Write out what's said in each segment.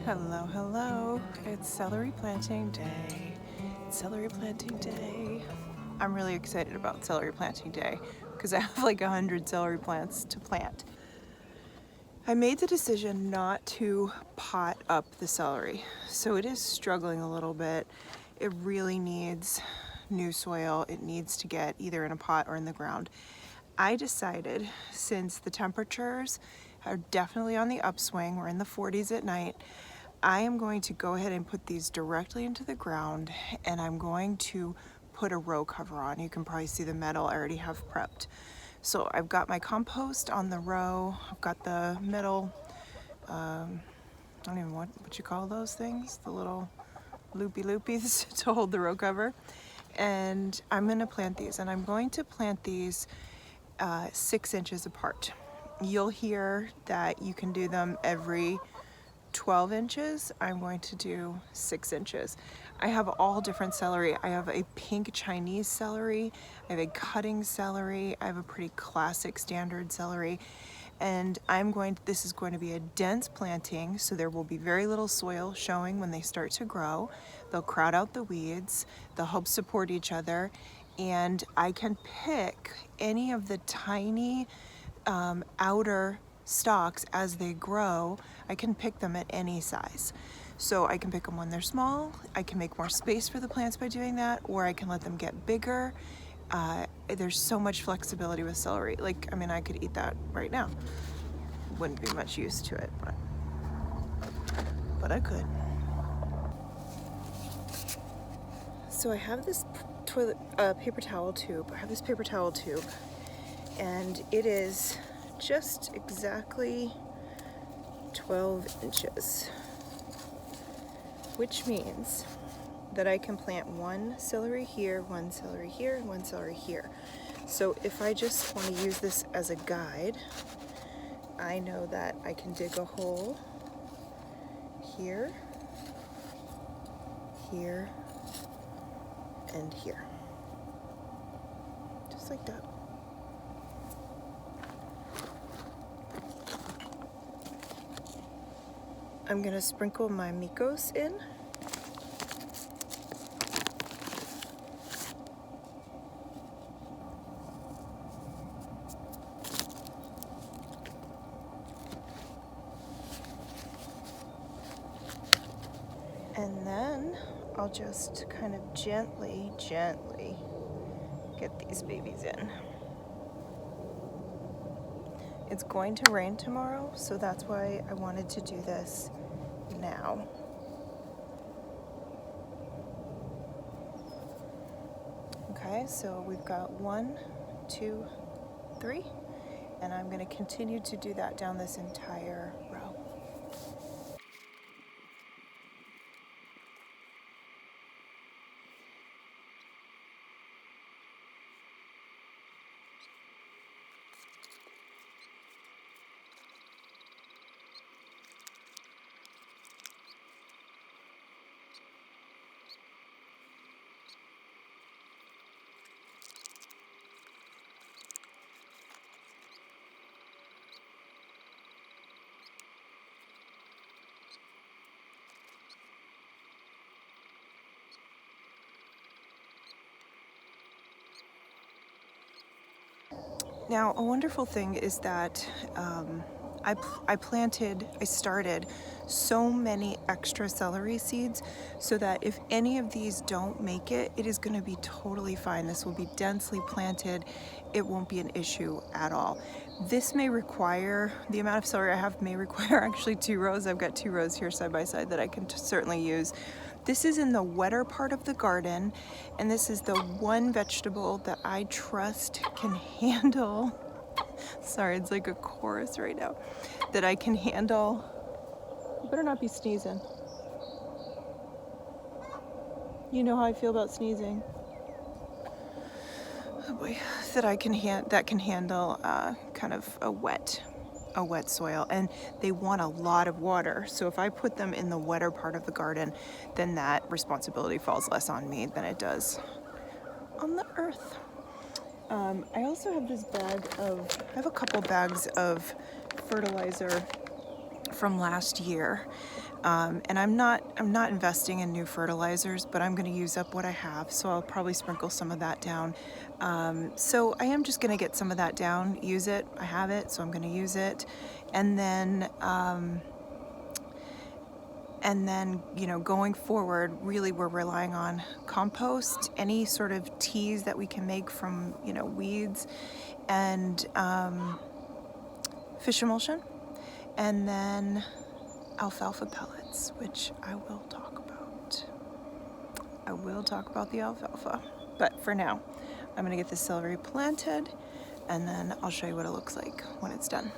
Hello, hello. It's celery planting day. It's celery planting day. I'm really excited about celery planting day because I have like 100 celery plants to plant. I made the decision not to pot up the celery, so it is struggling a little bit. It really needs new soil. It needs to get either in a pot or in the ground. I decided, since the temperatures are definitely on the upswing, we're in the 40s at night, I am going to go ahead and put these directly into the ground, and I'm going to put a row cover on. You can probably see the metal I already have prepped. So I've got my compost on the row. I've got the metal, I don't even know what you call those things, the little loopy loopies to hold the row cover. And I'm going to plant these, and I'm going to plant these 6 inches apart. You'll hear that you can do them every 12 inches. I'm going to do 6 inches. I have all different celery. I have a pink Chinese celery, I have a cutting celery, I have a pretty classic standard celery, and this is going to be a dense planting, so there will be very little soil showing when they start to grow. They'll crowd out the weeds, they'll help support each other, and I can pick any of the tiny outer stalks as they grow. I can pick them at any size. So I can pick them when they're small, I can make more space for the plants by doing that, or I can let them get bigger. There's so much flexibility with celery. I could eat that right now. Wouldn't be much use to it, but I could. So I have this paper towel tube. And it is just exactly 12 inches, which means that I can plant one celery here, one celery here, and one celery here. So if I just want to use this as a guide, I know that I can dig a hole here, here, and here, just like that. I'm gonna sprinkle my micos in. And then I'll just kind of gently get these babies in. It's going to rain tomorrow, so that's why I wanted to do this now. Okay, so we've got 1, 2, 3, and I'm going to continue to do that down this entire row. Now, a wonderful thing is that I started so many extra celery seeds so that if any of these don't make it, it is going to be totally fine. This will be densely planted. It won't be an issue at all. This may require, the amount of celery I have may require actually 2 rows. I've got 2 rows here side by side that I can certainly use. This is in the wetter part of the garden, and this is the one vegetable that I trust can handle, sorry, it's like a chorus right now, that I can handle. You better not be sneezing. You know how I feel about sneezing. Oh boy, that can handle kind of a wet soil, and they want a lot of water. So if I put them in the wetter part of the garden, then that responsibility falls less on me than it does on the earth. I also have I have a couple bags of fertilizer from last year. And I'm not investing in new fertilizers, but I'm going to use up what I have, so I'll probably sprinkle some of that down. So I am just going to get some of that down, use it. I have it, so I'm going to use it, and then you know, going forward, really we're relying on compost, any sort of teas that we can make from, you know, weeds, and fish emulsion, and then alfalfa pellets, which I will talk about. I will talk about the alfalfa, but for now, I'm gonna get the celery planted, and then I'll show you what it looks like when it's done.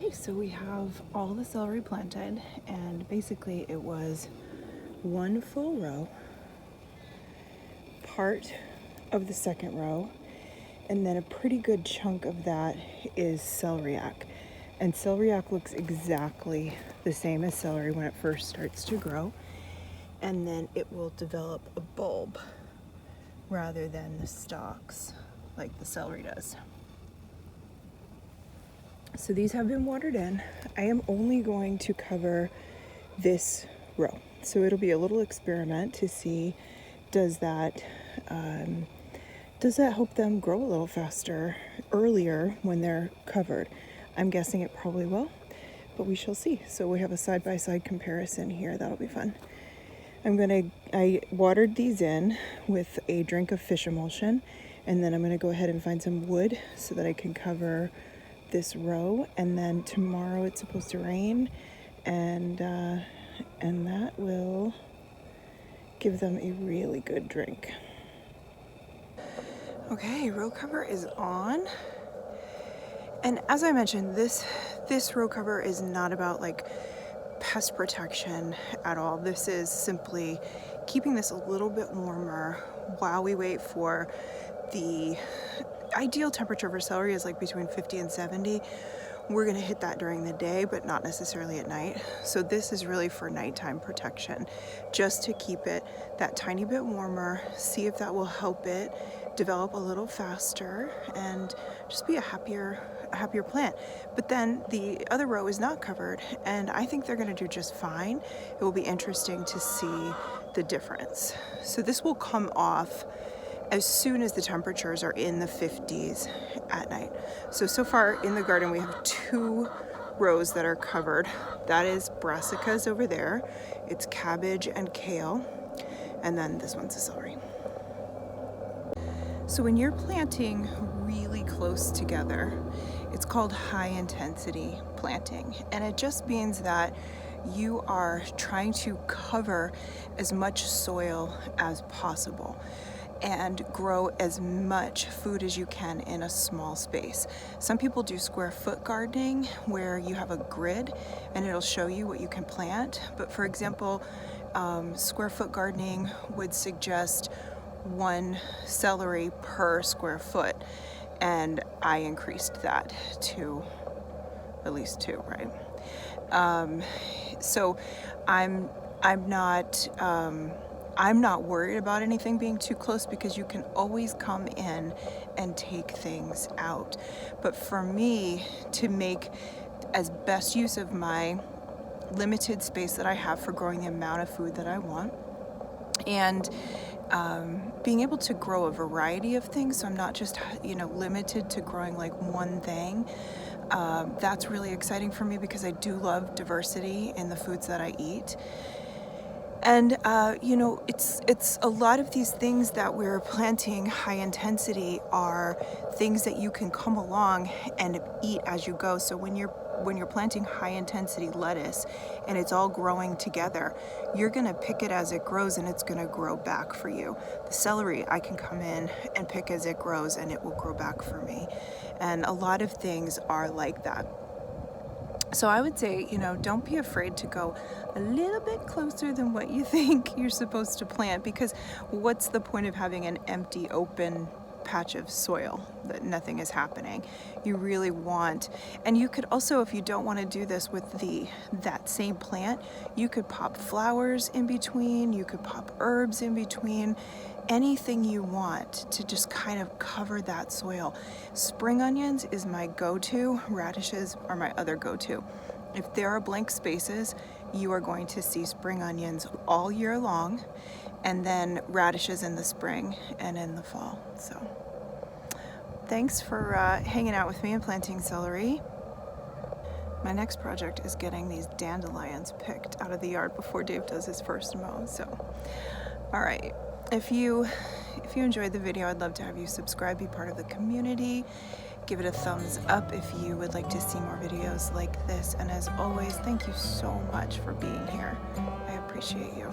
Okay, so we have all the celery planted, and basically it was one full row, part of the second row, and then a pretty good chunk of that is celeriac. And celeriac looks exactly the same as celery when it first starts to grow, and then it will develop a bulb rather than the stalks like the celery does. So these have been watered in. I am only going to cover this row. So it'll be a little experiment to see, does that help them grow a little faster earlier when they're covered? I'm guessing it probably will, but we shall see. So we have a side-by-side comparison here. That'll be fun. I watered these in with a drink of fish emulsion, and then I'm gonna go ahead and find some wood so that I can cover this row, and then tomorrow it's supposed to rain, and that will give them a really good drink. Okay, row cover is on, and as I mentioned, this row cover is not about like pest protection at all. This is simply keeping this a little bit warmer while we wait for the ideal temperature for celery is like between 50 and 70. We're gonna hit that during the day, but not necessarily at night. So this is really for nighttime protection, just to keep it that tiny bit warmer, see if that will help it develop a little faster and just be a happier plant. But then the other row is not covered, and I think they're gonna do just fine. It will be interesting to see the difference. So this will come off as soon as the temperatures are in the 50s at night. So far in the garden we have 2 rows that are covered. That is brassicas over there. It's cabbage and kale. And then this one's a celery. So when you're planting really close together, it's called high intensity planting. And it just means that you are trying to cover as much soil as possible and grow as much food as you can in a small space. Some people do square foot gardening where you have a grid and it'll show you what you can plant. But for example, square foot gardening would suggest 1 celery per square foot, and I increased that to at least 2, right? So I'm not worried about anything being too close because you can always come in and take things out. But for me, to make as best use of my limited space that I have for growing the amount of food that I want, and being able to grow a variety of things, so I'm not just, you know, limited to growing like one thing, that's really exciting for me because I do love diversity in the foods that I eat. And you know, it's a lot of these things that we're planting high intensity are things that you can come along and eat as you go. So when you're planting high intensity lettuce and it's all growing together, you're gonna pick it as it grows and it's gonna grow back for you. The celery, I can come in and pick as it grows and it will grow back for me. And a lot of things are like that. So I would say, you know, don't be afraid to go a little bit closer than what you think you're supposed to plant, because what's the point of having an empty, open patch of soil that nothing is happening. You really want, and you could also, if you don't want to do this with that same plant, you could pop flowers in between, you could pop herbs in between, anything you want to just kind of cover that soil. Spring onions is my go-to, radishes are my other go-to. If there are blank spaces, you are going to see spring onions all year long, and then radishes in the spring and in the fall. So thanks for hanging out with me and planting celery. My next project is getting these dandelions picked out of the yard before Dave does his first mow. So, all right. If you enjoyed the video, I'd love to have you subscribe, be part of the community. Give it a thumbs up if you would like to see more videos like this. And as always, thank you so much for being here. I appreciate you.